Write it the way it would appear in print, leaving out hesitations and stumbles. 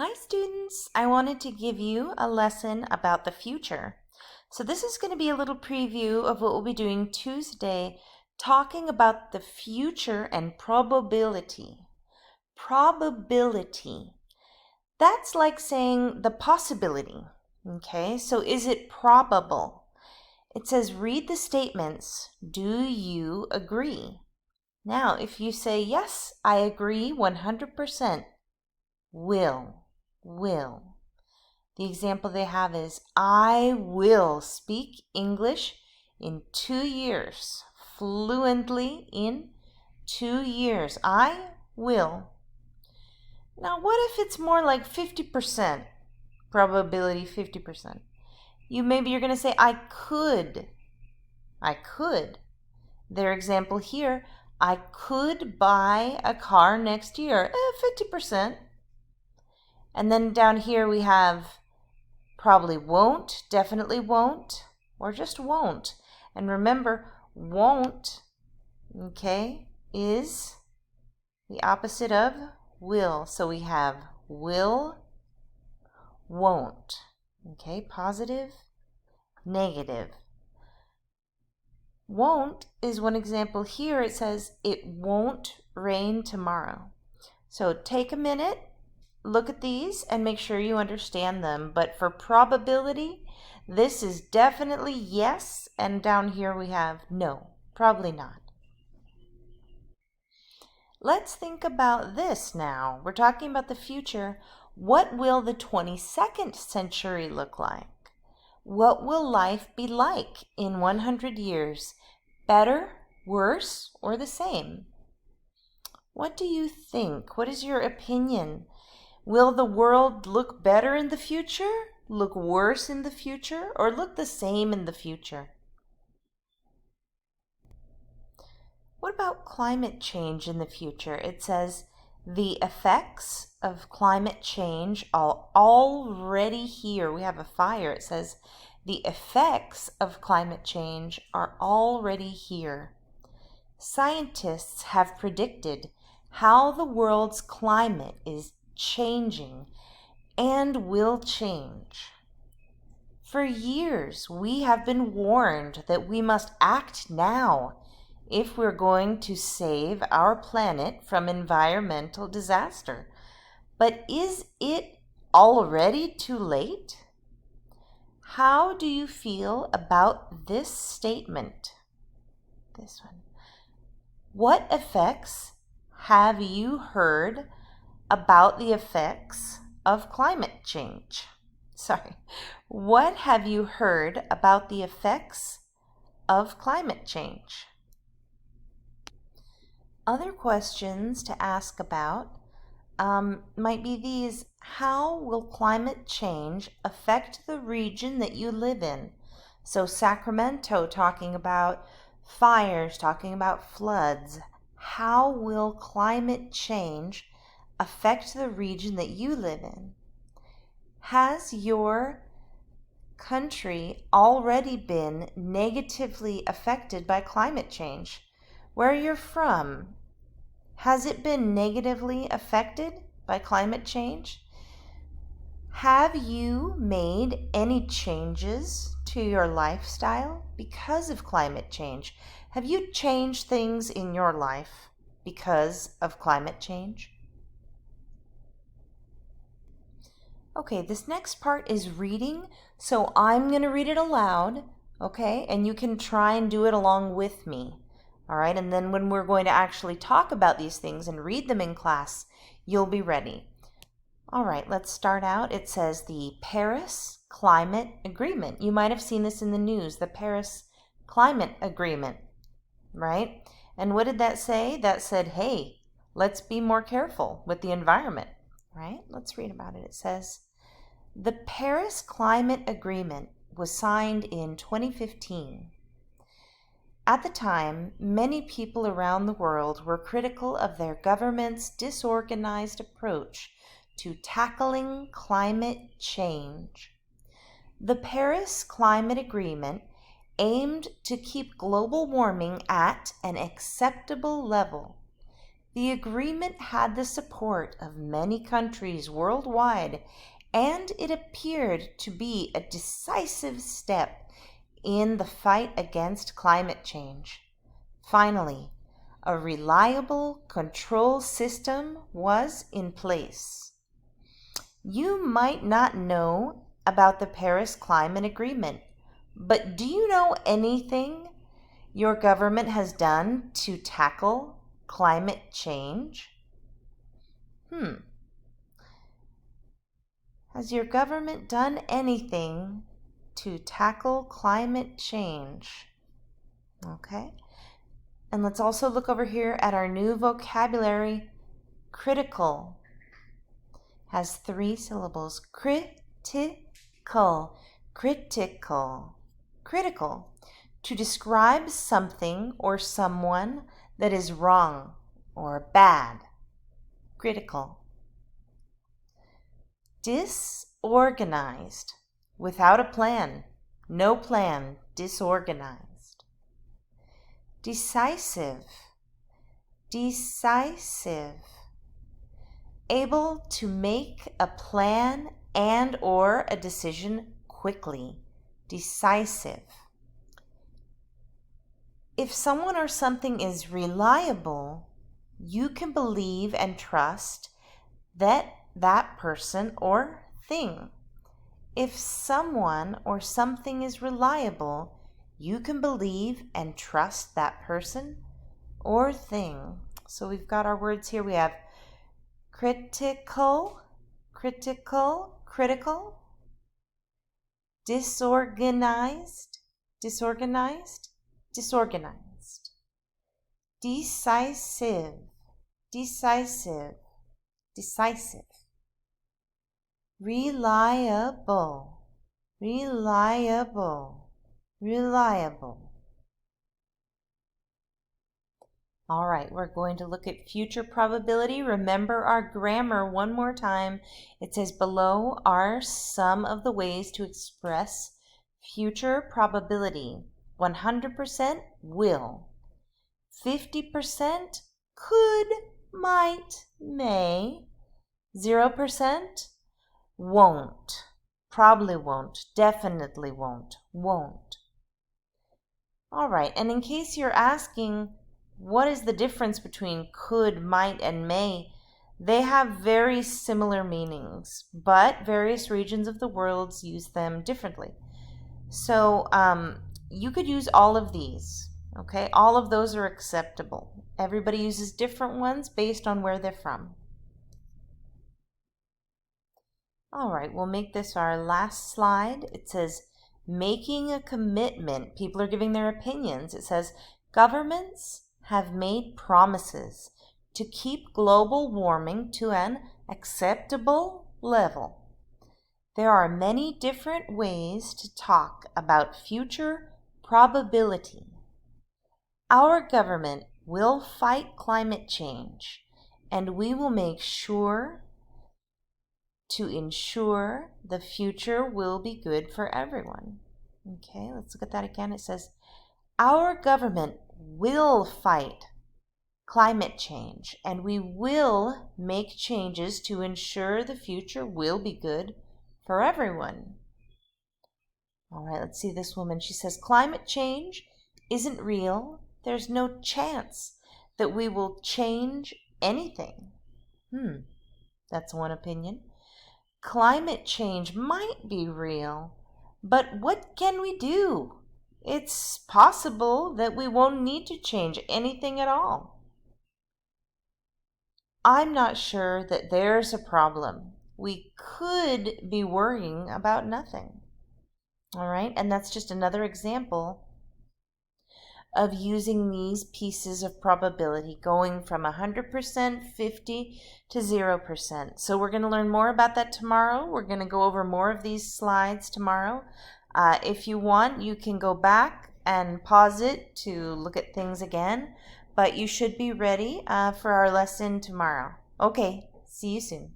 Hi students, I wanted to give you a lesson about the future. So this is going to be a little preview of what we'll be doing Tuesday, talking about the future and probability. Probability. That's like saying the possibility. Okay, so is it probable? It says read the statements. Do you agree? Now, if you say yes, I agree 100%, will. The example they have is, I will speak English in 2 years, fluently in 2 years. I will. Now, what if it's more like 50%, probability 50%? Maybe you're going to say, I could. Their example here, I could buy a car next year, 50%. And then down here we have probably won't, definitely won't, or just won't. And remember, won't, okay, is the opposite of will. So we have will, won't. Okay, positive, negative. Won't is one example here. It says it won't rain tomorrow. So take a minute, look at these and make sure you understand them. But for probability, this is definitely yes, and down here we have no, probably not. Let's think about this now. We're talking about the future. What will the 22nd century look like? What will life be like in 100 years? Better, worse, or the same? What do you think? What is your opinion? Will the world look better in the future, look worse in the future, or look the same in the future? What about climate change in the future? It says the effects of climate change are already here. We have a fire. It says the effects of climate change are already here. Scientists have predicted how the world's climate is changing and will change. For years, we have been warned that we must act now if we're going to save our planet from environmental disaster. But is it already too late? How do you feel about this statement? This one. What effects have you heard about the effects of climate change? What have you heard about the effects of climate change? Other questions to ask about might be these. How will climate change affect the region that you live in? So Sacramento, talking about fires, talking about floods. How will climate change affect the region that you live in? Has your country already been negatively affected by climate change? Where you're from, has it been negatively affected by climate change? Have you made any changes to your lifestyle because of climate change? Have you changed things in your life because of climate change? Okay, this next part is reading, so I'm going to read it aloud, okay? And you can try and do it along with me, all right? And then when we're going to actually talk about these things and read them in class, you'll be ready. All right, let's start out. It says the Paris Climate Agreement. You might have seen this in the news, the Paris Climate Agreement, right? And what did that say? That said, hey, let's be more careful with the environment, right? Let's read about it. It says, the Paris Climate Agreement was signed in 2015. At the time, many people around the world were critical of their government's disorganized approach to tackling climate change. The Paris Climate Agreement aimed to keep global warming at an acceptable level. The agreement had the support of many countries worldwide, and it appeared to be a decisive step in the fight against climate change. Finally, a reliable control system was in place. You might not know about the Paris Climate Agreement, but do you know anything your government has done to tackle climate change? Has your government done anything to tackle climate change? Okay. And let's also look over here at our new vocabulary. Critical has 3 syllables. Critical, critical, critical. To describe something or someone that is wrong or bad. Critical. Disorganized, without a plan, no plan, disorganized. Decisive, decisive. Able to make a plan and or a decision quickly, decisive. If someone or something is reliable, you can believe and trust that person or thing. If someone or something is reliable, you can believe and trust that person or thing. So we've got our words here. We have critical, critical, critical, disorganized, disorganized, disorganized, decisive, decisive, decisive, reliable, reliable, reliable. All right, we're going to look at future probability. Remember our grammar one more time. It says below are some of the ways to express future probability. 100% will. 50% could, might, may. 0% won't. Probably won't. Definitely won't. Won't. All right, and in case you're asking, what is the difference between could, might, and may? They have very similar meanings, but various regions of the world use them differently. So you could use all of these, okay? All of those are acceptable. Everybody uses different ones based on where they're from. All right, we'll make this our last slide. It says, making a commitment. People are giving their opinions. It says, governments have made promises to keep global warming to an acceptable level. There are many different ways to talk about future probability. Our government will fight climate change, and we will make sure to ensure the future will be good for everyone. Okay, let's look at that again. It says, our government will fight climate change, and we will make changes to ensure the future will be good for everyone. All right, let's see this woman. She says, climate change isn't real. There's no chance that we will change anything. That's one opinion. Climate change might be real, but what can we do? It's possible that we won't need to change anything at all. I'm not sure that there's a problem. We could be worrying about nothing. All right, and that's just another example of using these pieces of probability, going from 100%, 50 to 0%. So we're going to learn more about that tomorrow. We're going to go over more of these slides tomorrow. If you want, you can go back and pause it to look at things again, but you should be ready for our lesson tomorrow. Okay, see you soon.